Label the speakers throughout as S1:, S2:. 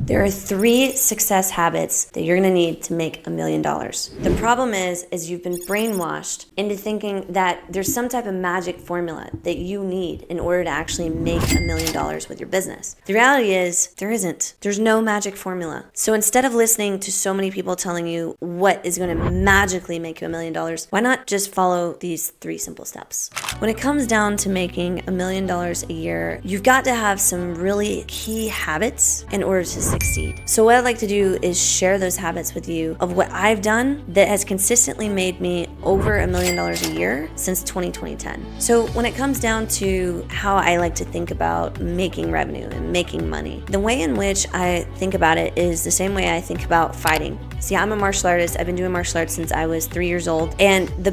S1: There are 3 success habits that you're gonna need to make $1 million. The problem is you've been brainwashed into thinking that there's some type of magic formula that you need in order to actually make $1 million with your business. The reality is there isn't. There's no magic formula. So instead of listening to so many people telling you what is gonna magically make you $1 million, why not just follow these 3 simple steps? When it comes down to making $1 million a year, you've got to have some really key habits in order to succeed. So what I'd like to do is share those habits with you of what I've done that has consistently made me over $1 million a year since 2010. So when it comes down to how I like to think about making revenue and making money, the way in which I think about it is the same way I think about fighting. See, I'm a martial artist. I've been doing martial arts since I was 3 years old. And the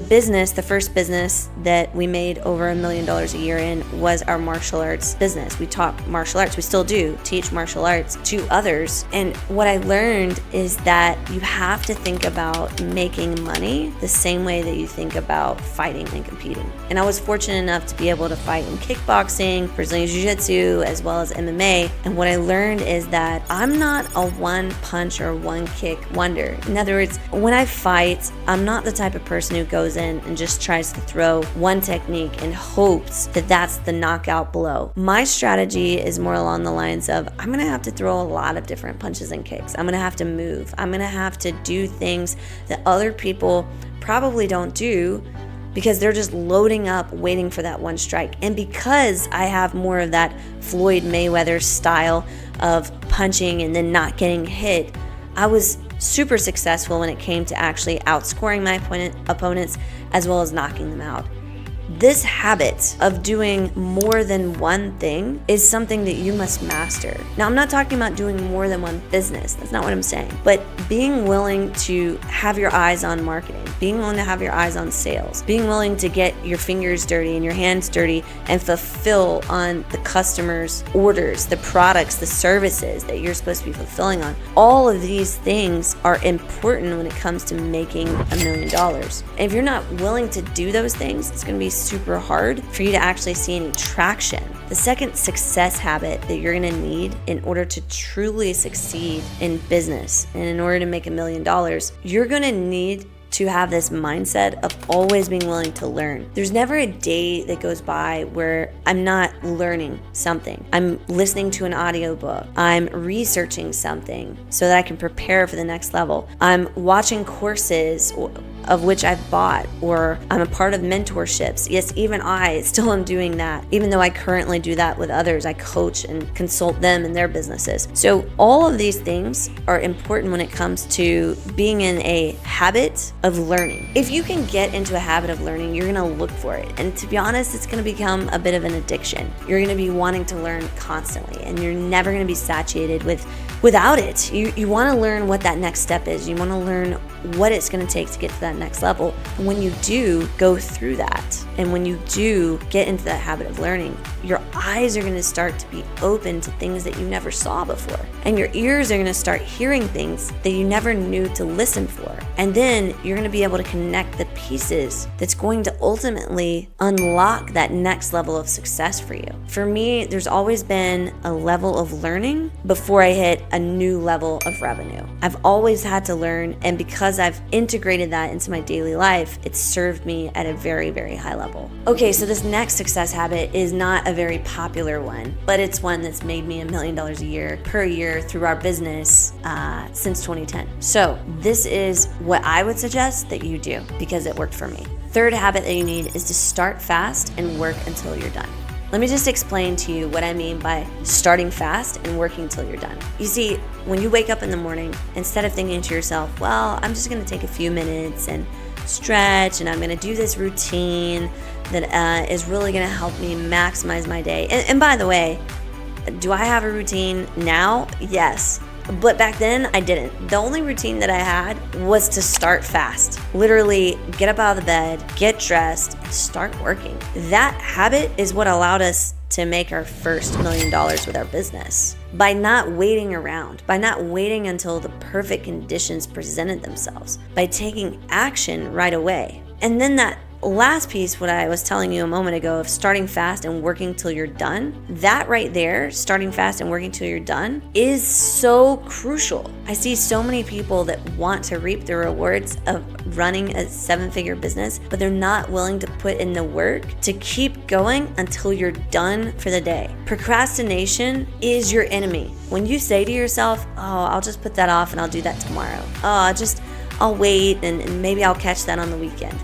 S1: first business that we made over $1 million a year in was our martial arts business. We taught martial arts. We still do teach martial arts to others. And what I learned is that you have to think about making money the same way that you think about fighting and competing. And I was fortunate enough to be able to fight in kickboxing, Brazilian jiu-jitsu, as well as MMA. And what I learned is that I'm not a one punch or one kick wonder. In other words, when I fight, I'm not the type of person who goes in and just tries to throw one technique and hopes that that's the knockout blow. My strategy is more along the lines of I'm going to have to throw a lot of different punches and kicks. I'm going to have to move. I'm going to have to do things that other people probably don't do because they're just loading up, waiting for that one strike. And because I have more of that Floyd Mayweather style of punching and then not getting hit, I was super successful when it came to actually outscoring my opponents as well as knocking them out. This habit of doing more than one thing is something that you must master. Now, I'm not talking about doing more than one business. That's not what I'm saying. But being willing to have your eyes on marketing, being willing to have your eyes on sales, being willing to get your fingers dirty and your hands dirty and fulfill on the customer's orders, the products, the services that you're supposed to be fulfilling on. All of these things are important when it comes to making $1 million. And if you're not willing to do those things, it's going to be super hard for you to actually see any traction. The second success habit that you're going to need in order to truly succeed in business and in order to make $1 million, you're going to need to have this mindset of always being willing to learn. There's never a day that goes by where I'm not learning something. I'm listening to an audiobook. I'm researching something so that I can prepare for the next level. I'm watching courses of which I've bought, or I'm a part of mentorships. Yes, even I still am doing that. Even though I currently do that with others, I coach and consult them in their businesses. So all of these things are important when it comes to being in a habit of learning. If you can get into a habit of learning, you're gonna look for it. And to be honest, it's gonna become a bit of an addiction. You're gonna be wanting to learn constantly, and you're never gonna be satiated without it. You wanna learn what that next step is. You wanna learn what it's gonna take to get to that next level. And when you do go through that, and when you do get into that habit of learning, your eyes are gonna start to be open to things that you never saw before. And your ears are gonna start hearing things that you never knew to listen for. And then you're gonna be able to connect the pieces that's going to ultimately unlock that next level of success for you. For me, there's always been a level of learning before I hit a new level of revenue. I've always had to learn, and because I've integrated that into my daily life, it's served me at a very, very high level. Okay, so this next success habit is not a very popular one, but it's one that's made me $1 million a year per year through our business since 2010. So this is what I would suggest that you do because it worked for me. Third habit that you need is to start fast and work until you're done. Let me just explain to you what I mean by starting fast and working till you're done. You see, when you wake up in the morning, instead of thinking to yourself, well, I'm just gonna take a few minutes and stretch, and I'm gonna do this routine that is really gonna help me maximize my day. And by the way, do I have a routine now? Yes. But back then, I didn't. The only routine that I had was to start fast. Literally, get up out of the bed, get dressed, and start working. That habit is what allowed us to make our first $1 million with our business. By not waiting around, by not waiting until the perfect conditions presented themselves, by taking action right away. And then that last piece, what I was telling you a moment ago of starting fast and working till you're done, that right there, starting fast and working till you're done, is so crucial. I see so many people that want to reap the rewards of running a 7-figure business, but they're not willing to put in the work to keep going until you're done for the day. Procrastination is your enemy. When you say to yourself, oh, I'll just put that off and I'll do that tomorrow. Oh, I'll wait and maybe I'll catch that on the weekend.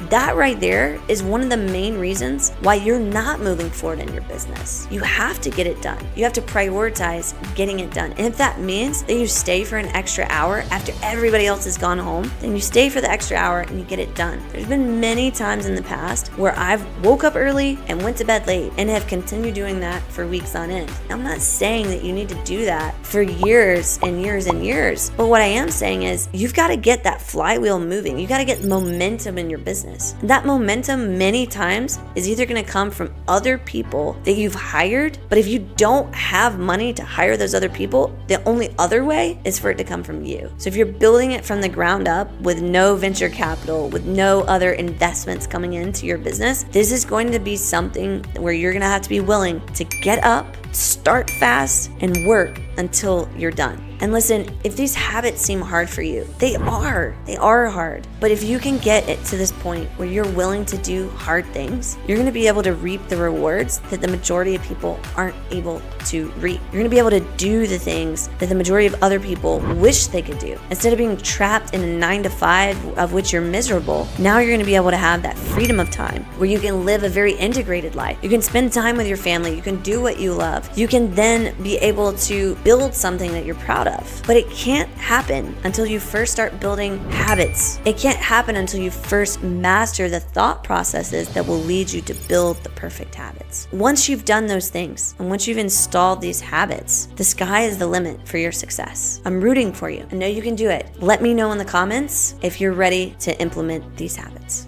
S1: That right there is one of the main reasons why you're not moving forward in your business. You have to get it done. You have to prioritize getting it done. And if that means that you stay for an extra hour after everybody else has gone home, then you stay for the extra hour and you get it done. There's been many times in the past where I've woke up early and went to bed late and have continued doing that for weeks on end. I'm not saying that you need to do that for years and years and years, but what I am saying is you've got to get that flywheel moving. You got to get momentum in your business. That momentum many times is either going to come from other people that you've hired, but if you don't have money to hire those other people, the only other way is for it to come from you. So if you're building it from the ground up with no venture capital, with no other investments coming into your business, this is going to be something where you're going to have to be willing to get up, start fast, and work until you're done. And listen, if these habits seem hard for you, they are hard. But if you can get it to this point where you're willing to do hard things, you're going to be able to reap the rewards that the majority of people aren't able to reap. You're going to be able to do the things that the majority of other people wish they could do. Instead of being trapped in a 9-to-5 of which you're miserable, now you're going to be able to have that freedom of time where you can live a very integrated life. You can spend time with your family. You can do what you love. You can then be able to build something that you're proud of. But it can't happen until you first start building habits. It can't happen until you first master the thought processes that will lead you to build the perfect habits. Once you've done those things, and once you've installed these habits, the sky is the limit for your success. I'm rooting for you. I know you can do it. Let me know in the comments if you're ready to implement these habits.